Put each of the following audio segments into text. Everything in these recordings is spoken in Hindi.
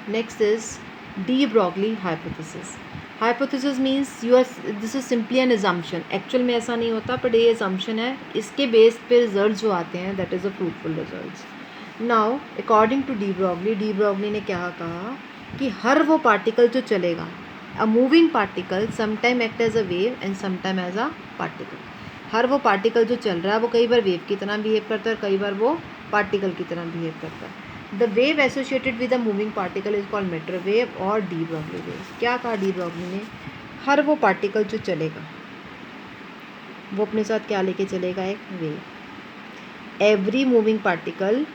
Next is de Broglie hypothesis. Hypothesis means this is simply an assumption. Actual में ऐसा नहीं होता, बट ये assumption है. इसके बेस पे रिजल्ट जो आते हैं that is a fruitful results. Now according to de Broglie ने क्या कहा कि हर वो पार्टिकल जो चलेगा, a moving particle sometime act as a wave and sometime as a particle. हर वो पार्टिकल जो चल रहा है वो कई बार वेव की तरह बिहेव करता है, कई बार वो पार्टिकल की तरह बिहेव करता है. The wave associated with a moving particle is called matter wave और डी ब्रॉगली वेव. क्या कहा डी ब्रॉगली ने? हर वो पार्टिकल जो चलेगा वो अपने साथ क्या लेके चलेगा? एक wave. Every moving particle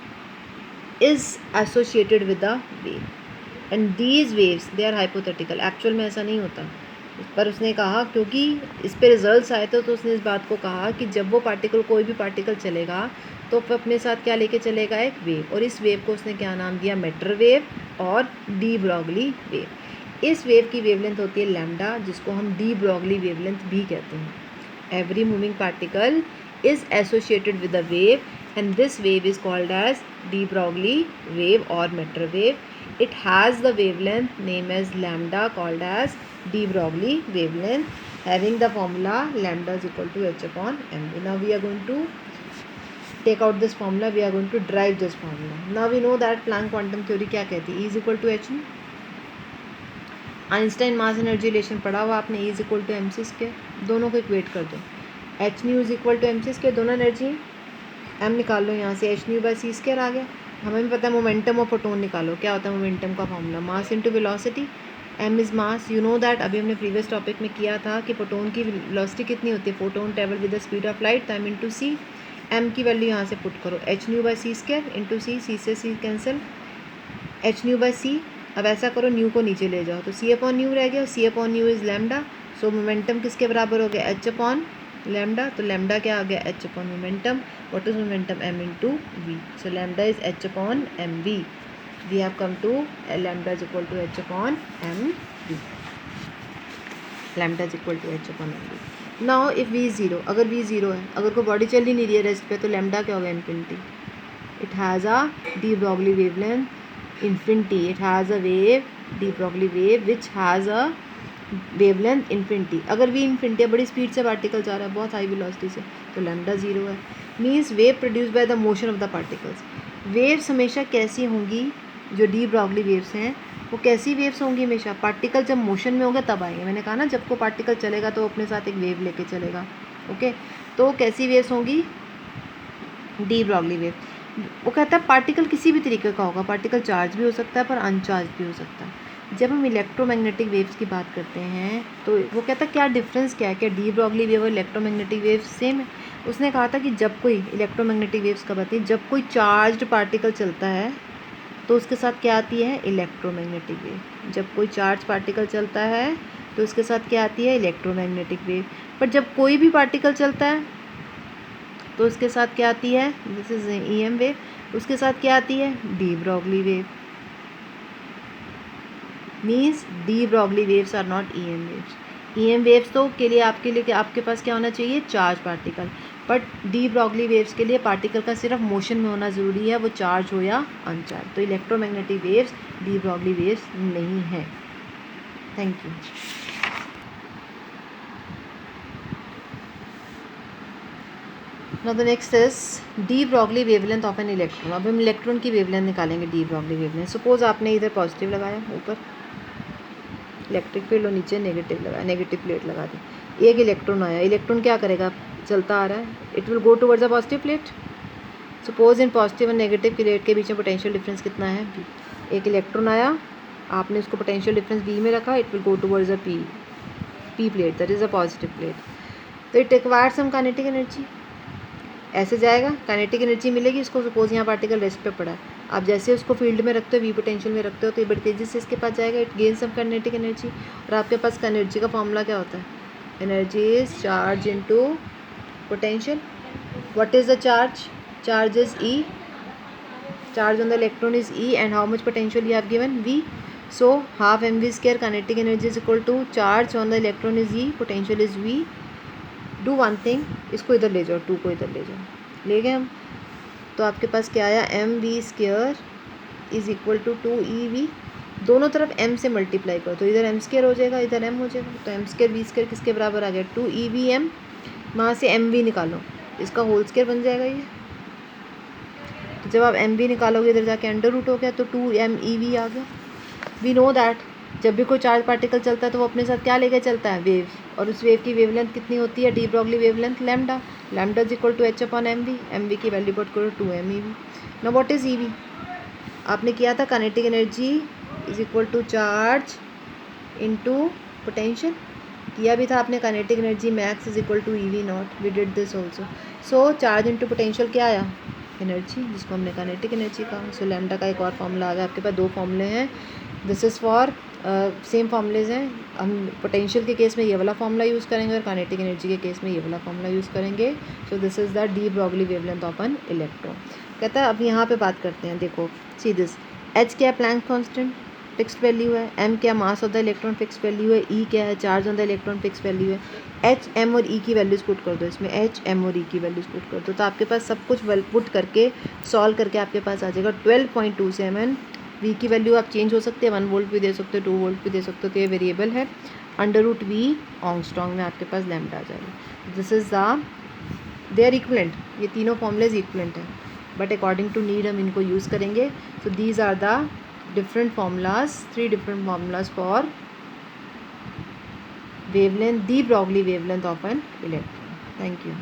is associated with a wave and these waves they are hypothetical. Actual में ऐसा नहीं होता, पर उसने कहा क्योंकि इस पे रिजल्ट्स आए थे तो उसने इस बात को कहा कि जब वो पार्टिकल, कोई भी पार्टिकल चलेगा तो वो अपने साथ क्या लेके चलेगा? एक वेव. और इस वेव को उसने क्या नाम दिया? मैटर वेव और डी ब्रॉगली वेव. इस वेव की वेवलेंथ होती है लैम्डा, जिसको हम डी ब्रॉगली वेवलेंथ भी कहते हैं. Every moving particle is associated with a wave and this wave is called as de Broglie wave और matter wave. It has the wavelength named as lambda called as de Broglie wavelength, having the formula lambda is equal to h upon mv. Now we are going to take out this formula, we are going to derive this formula. Now we know that Planck quantum theory क्या कहती है? E is equal to h nu. Einstein mass energy relation पढ़ा हुआ आपने. E is equal to mc square. दोनों को इक्वेट कर दो. h nu is equal to mc square, दोनों एनर्जी. m निकाल लो यहाँ से, h nu by c square आ गया. हमें भी पता है मोमेंटम और फोटोन निकालो. क्या होता है मोमेंटम का formula? Mass into velocity. m is mass. You know that अभी हमने प्रीवियस टॉपिक में किया था कि फोटोन की वेलोसिटी कितनी होती है? Photon travel with the speed of light, time into c. m की वैल्यू यहाँ से पुट करो. h nu by C square into C. C से C cancel. h nu by C. अब ऐसा करो, न्यू को नीचे ले जाओ तो c अपॉन न्यू रह गया. c upon new is lambda. So momentum किसके बराबर हो गया? h upon lambda. तो लैम्डा क्या आ गया? h upon momentum. what is momentum? m into v. So lambda is h upon mv. We have come to lambda is equal to h upon mv. Lambda is equal to h upon mv. Now if v is 0, अगर v 0 है, अगर कोई बॉडी चल ही नहीं रही है रेस्ट पे, तो लैम्डा क्या होगा? Infinity. It has a D Broglie wavelength infinity. It has a wave, D Broglie wave which has a wavelength infinity. अगर वी इन्फिनिटी, बड़ी स्पीड से पार्टिकल जा रहा है, बहुत हाई वेलोसिटी से, तो लैम्डा 0 है. Means wave produce by the motion of the particles. Waves हमेशा कैसी होंगी? जो डी ब्रॉगली वेव्स हैं वो कैसी वेव्स होंगी? हमेशा पार्टिकल जब मोशन में होंगे तब आएंगे. मैंने कहा ना, जब को पार्टिकल चलेगा तो अपने साथ एक वेव लेके चलेगा. ओके, तो कैसी वेव्स होंगी? D Broglie wave. वो कहता है पार्टिकल किसी भी तरीके का होगा. पार्टिकल चार्ज भी हो सकता है पर अनचार्ज भी हो सकता है. जब हम इलेक्ट्रोमैग्नेटिक वेव्स की बात करते हैं तो वो कहता है क्या डिफरेंस क्या है? क्या डी ब्रॉगली वेव और इलेक्ट्रोमैग्नेटिक वेव्स सेम है? उसने कहा था कि जब कोई इलेक्ट्रोमैग्नेटिक वेव्स कब आती है? जब कोई चार्ज्ड पार्टिकल चलता है तो उसके साथ क्या आती है? Electromagnetic wave. जब कोई चार्ज पार्टिकल चलता है तो उसके साथ क्या आती है? Electromagnetic wave. पर जब कोई भी पार्टिकल चलता है तो उसके साथ क्या आती है? This is EM wave. उसके साथ क्या आती है? De Broglie wave. Means de Broglie waves are not EM waves. EM waves तो के लिए आपके पास क्या होना चाहिए? Charge particle. But de Broglie waves के लिए पार्टिकल का सिर्फ मोशन में होना ज़रूरी है, वो चार्ज हो या अनचार्ज. तो electromagnetic waves D Broglie waves नहीं है. Thank you. Now the next is D Broglie wavelength of an electron. अब हम इलेक्ट्रॉन की वेवलेंथ निकालेंगे. D Broglie wavelength. सपोज आपने इधर पॉजिटिव लगाया, ऊपर इलेक्ट्रिक फील्ड, और नीचे नेगेटिव लगाया, नेगेटिव प्लेट लगा दी. एक इलेक्ट्रॉन आया. इलेक्ट्रॉन क्या करेगा? चलता आ रहा है. It will go towards a positive plate. Suppose in positive और नेगेटिव प्लेट के बीच में पोटेंशियल डिफरेंस कितना है? V. एक इलेक्ट्रॉन आया, आपने उसको पोटेंशियल डिफरेंस V में रखा. It will go towards a P plate, that is a positive plate. तो it requires some kinetic energy. ऐसे जाएगा, काइनेटिक एनर्जी मिलेगी इसको. सपोज यहाँ पार्टिकल रेस्ट पे पड़ा है, आप जैसे उसको फील्ड में रखते हो, V पोटेंशियल में रखते हो, तो ये बड़ी तेज़ी से इसके पास जाएगा. It gain some kinetic energy. और आपके पास एनर्जी का फॉर्मूला क्या होता है? Energy is charge into potential. What is the charge? Charge is E. Charge on the electron is E and how much potential you have given? V. So half mv square kinetic energy is equal to charge on the electron is E, potential is V. Do one thing, इसको इधर ले जाओ, 2 को इधर ले जाओ. ले गए हम. तो आपके पास क्या आया? mv square is equal to 2ev. दोनों तरफ m से मल्टीप्लाई करो तो इधर m² हो जाएगा, इधर m हो जाएगा, तो m² v² किसके बराबर आ गया 2EVm, वहाँ से mv निकालो, इसका होल स्क्वायर बन जाएगा ये। तो जब आप mv निकालोगे इधर जाके अंडर रूट हो गया तो 2mev आ गया। वी नो दैट जब भी कोई चार्ज पार्टिकल चलता है तो वो अपने साथ क्या लेके चलता है, वेव, और उस वेव की वेवलेंथ कितनी होती है, de Broglie wavelength lambda, lambda is equal to h/mv, mv की वैल्यू पुट करो 2mev। Now what is ev, आपने किया था kinetic energy is equal to charge into potential, किया भी था आपने, kinetic energy max is equal to EV naught, we did this also. So charge into potential क्या आया, एनर्जी, जिसको हमने काइनेटिक एनर्जी कहा। सो लैम्डा का एक और फॉर्मूला आ गया, आपके पास दो फॉर्मूले हैं, this is for same formulas हैं, हम पोटेंशियल के केस में ये वाला फॉर्मूला यूज़ करेंगे और काइनेटिक एनर्जी के केस में ये वाला फॉर्मूला यूज़ करेंगे। So this is the D Broglie wavelength of an electron. कहता है अब यहाँ पे बात करते हैं, देखो सी दिस, एच क्या है, प्लैंक कांस्टेंट फिक्स्ड वैल्यू है, एम क्या mass of the electron fixed value है, ई क्या है charge on the electron fixed value है, एच एम और ई की वैल्यूज़ पुट कर दो इसमें, एच एम और ई की वैल्यूज़ पुट कर दो, तो आपके पास सब कुछ पुट करके सॉल्व करके आपके पास आ जाएगा 12.27। वी की वैल्यू आप चेंज हो सकते हैं, 1 वोल्ट भी दे सकते हो, 2 वोल्ट भी दे सकते हो, तो ये वेरिएबल है, अंडर रूट वी ऑंगस्ट्रॉन्ग में आपके पास लैम्डा आ जाएगा। This is the they are equivalent, ये तीनों फॉर्मूलेज इक्वलेंट हैं, बट अकॉर्डिंग टू नीड हम इनको यूज़ करेंगे। So these are the different formulas, 3 different formulas for wavelength, de Broglie wavelength of an electron. Thank you.